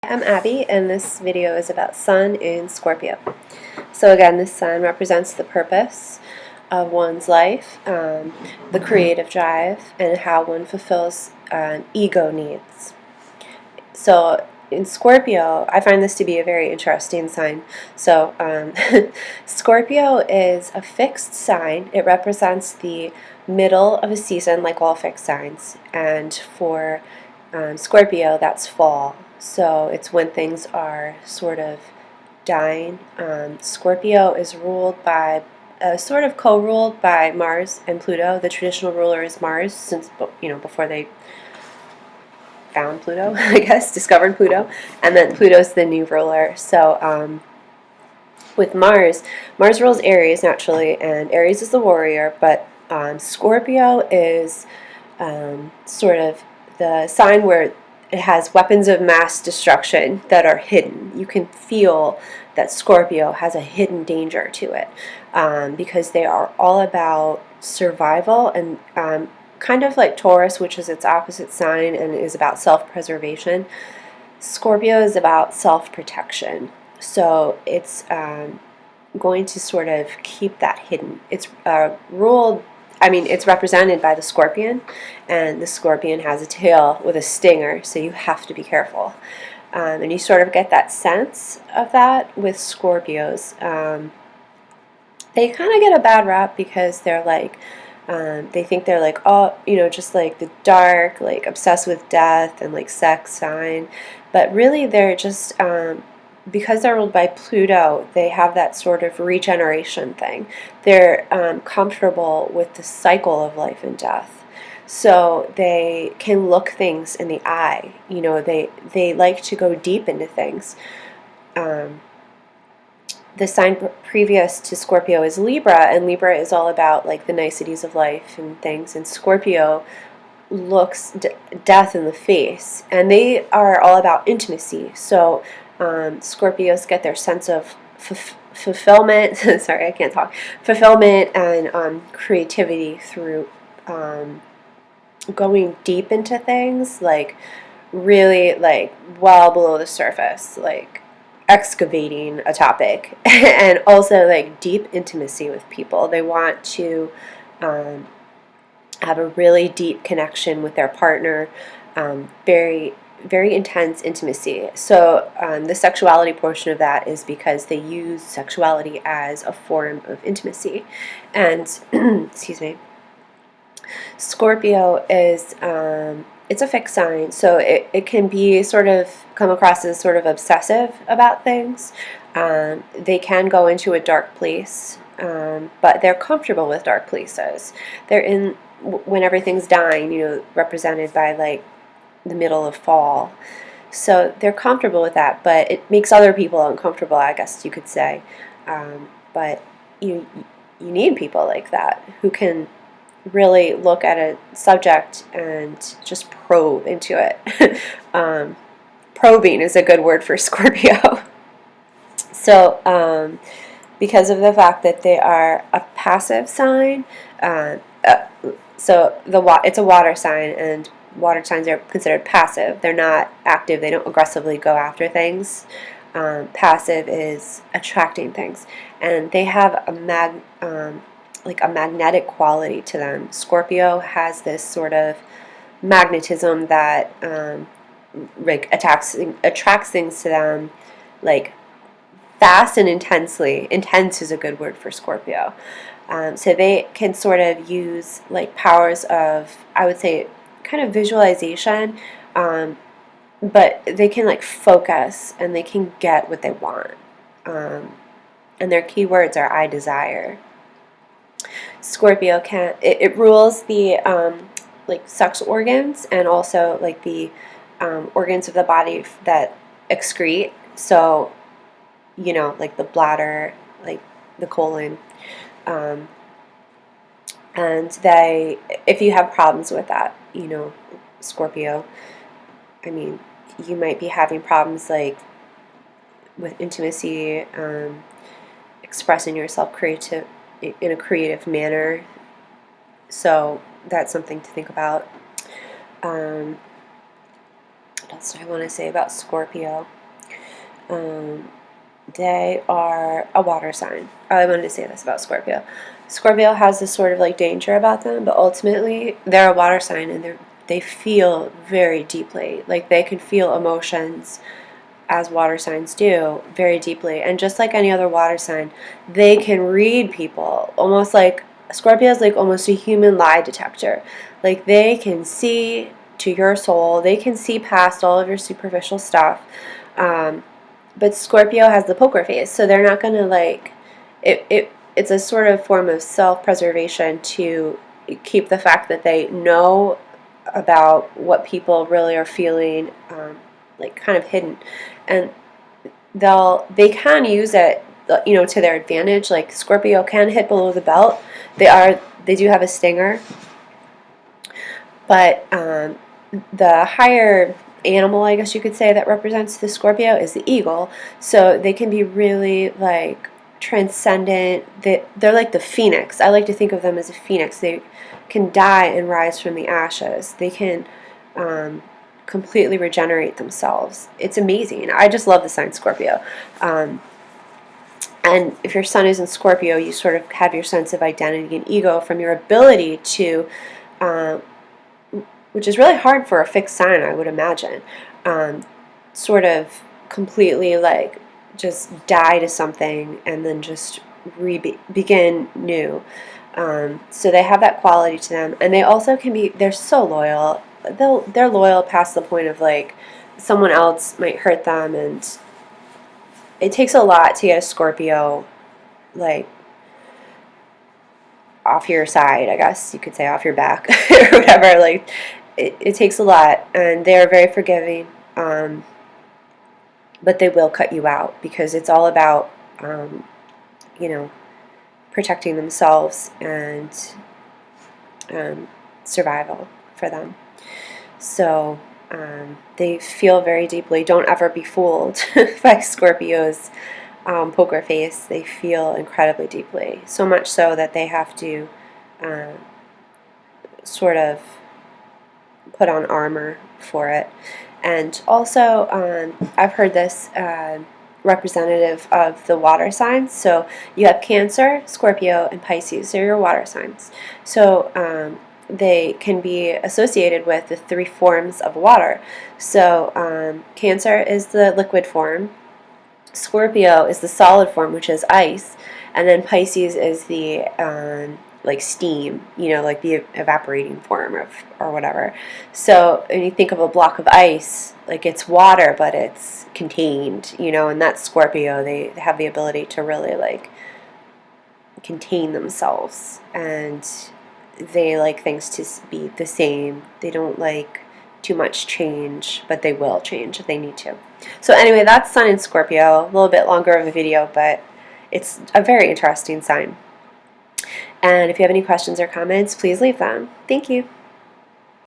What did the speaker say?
I'm Abby, and this video is about Sun in Scorpio. So again, the Sun represents the purpose of one's life, the creative drive, and how one fulfills ego needs. So in Scorpio, I find this to be a very interesting sign. So Scorpio is a fixed sign. It represents the middle of a season, like all fixed signs. And for Scorpio, that's fall. So it's when things are sort of dying. Scorpio is ruled by, sort of co-ruled by Mars and Pluto. The traditional ruler is Mars, since before they found Pluto, I guess, discovered Pluto, and then Pluto's the new ruler. So with Mars rules Aries naturally, and Aries is the warrior, but Scorpio is sort of the sign where it has weapons of mass destruction that are hidden. You can feel that Scorpio has a hidden danger to it because they are all about survival and kind of like Taurus, which is its opposite sign and is about self-preservation. Scorpio is about self-protection. So it's going to sort of keep that hidden. It's it's represented by the scorpion, and the scorpion has a tail with a stinger, so you have to be careful. And you sort of get that sense of that with Scorpios. They kind of get a bad rap because they're like, they think they're like, oh, just like the dark, like obsessed with death and like sex sign. But really they're just, because they're ruled by Pluto, they have that sort of regeneration thing. They're comfortable with the cycle of life and death. So they can look things in the eye. They like to go deep into things. The sign previous to Scorpio is Libra, and Libra is all about like the niceties of life and things, and Scorpio looks death in the face, and they are all about intimacy. So Scorpios get their sense of fulfillment sorry, I can't talk. Fulfillment and creativity through going deep into things, like really like well below the surface, like excavating a topic, and also like deep intimacy with people. They want to have a really deep connection with their partner, very, very intense intimacy. So the sexuality portion of that is because they use sexuality as a form of intimacy. And excuse me, Scorpio is it's a fixed sign, so it can be sort of come across as sort of obsessive about things. They can go into a dark place, but they're comfortable with dark places. They're in when everything's dying, represented by like the middle of fall. So they're comfortable with that, but it makes other people uncomfortable, I guess you could say. But you need people like that who can really look at a subject and just probe into it. Probing is a good word for Scorpio. So because of the fact that they are a passive sign, so it's a water sign, and water signs are considered passive. They're not active. They don't aggressively go after things. Passive is attracting things, and they have a magnetic quality to them. Scorpio has this sort of magnetism that attracts things to them, like fast and intensely. Intense is a good word for Scorpio. So they can sort of use like powers of, I would say, kind of visualization, but they can like focus and they can get what they want. And their keywords are I desire. Scorpio it rules the like sex organs, and also like the organs of the body that excrete. So like the bladder, like the colon, and if you have problems with that, Scorpio, I mean, you might be having problems like with intimacy, expressing yourself in a creative manner. So that's something to think about. What else do I want to say about Scorpio? They are a water sign. I wanted to say this about Scorpio. Scorpio has this sort of like danger about them, but ultimately they're a water sign, and they feel very deeply. Like they can feel emotions, as water signs do, very deeply. And just like any other water sign, they can read people. Almost like Scorpio is like almost a human lie detector. Like they can see to your soul. They can see past all of your superficial stuff. But Scorpio has the poker face, so they're not going to like it's a sort of form of self-preservation to keep the fact that they know about what people really are feeling, like kind of hidden, and they can use it, to their advantage. Like Scorpio can hit below the belt. They do have a stinger, but the higher animal, I guess you could say, that represents the Scorpio is the eagle. So they can be really like transcendent. They're like the phoenix. I like to think of them as a phoenix. They can die and rise from the ashes. They can completely regenerate themselves. It's amazing. I just love the sign Scorpio. And if your sun is in Scorpio, you sort of have your sense of identity and ego from your ability to which is really hard for a fixed sign, I would imagine, sort of completely like just die to something and then just begin new. So they have that quality to them, and they also can be, they're so loyal. They're loyal past the point of like someone else might hurt them, and it takes a lot to get a Scorpio like off your side, I guess you could say, off your back or whatever. Like it takes a lot, and they're very forgiving, but they will cut you out because it's all about protecting themselves and survival for them. So they feel very deeply. Don't ever be fooled by Scorpio's poker face. They feel incredibly deeply, so much so that they have to sort of put on armor for it. And also, I've heard this representative of the water signs. So you have Cancer, Scorpio, and Pisces. They're your water signs. So they can be associated with the three forms of water. So Cancer is the liquid form, Scorpio is the solid form, which is ice, and then Pisces is the like steam, like the evaporating form or whatever. So when you think of a block of ice, like it's water, but it's contained, and that's Scorpio. They have the ability to really like contain themselves, and they like things to be the same. They don't like too much change, but they will change if they need to. So anyway, that's Sun in Scorpio. A little bit longer of a video, but it's a very interesting sign. And if you have any questions or comments, please leave them. Thank you.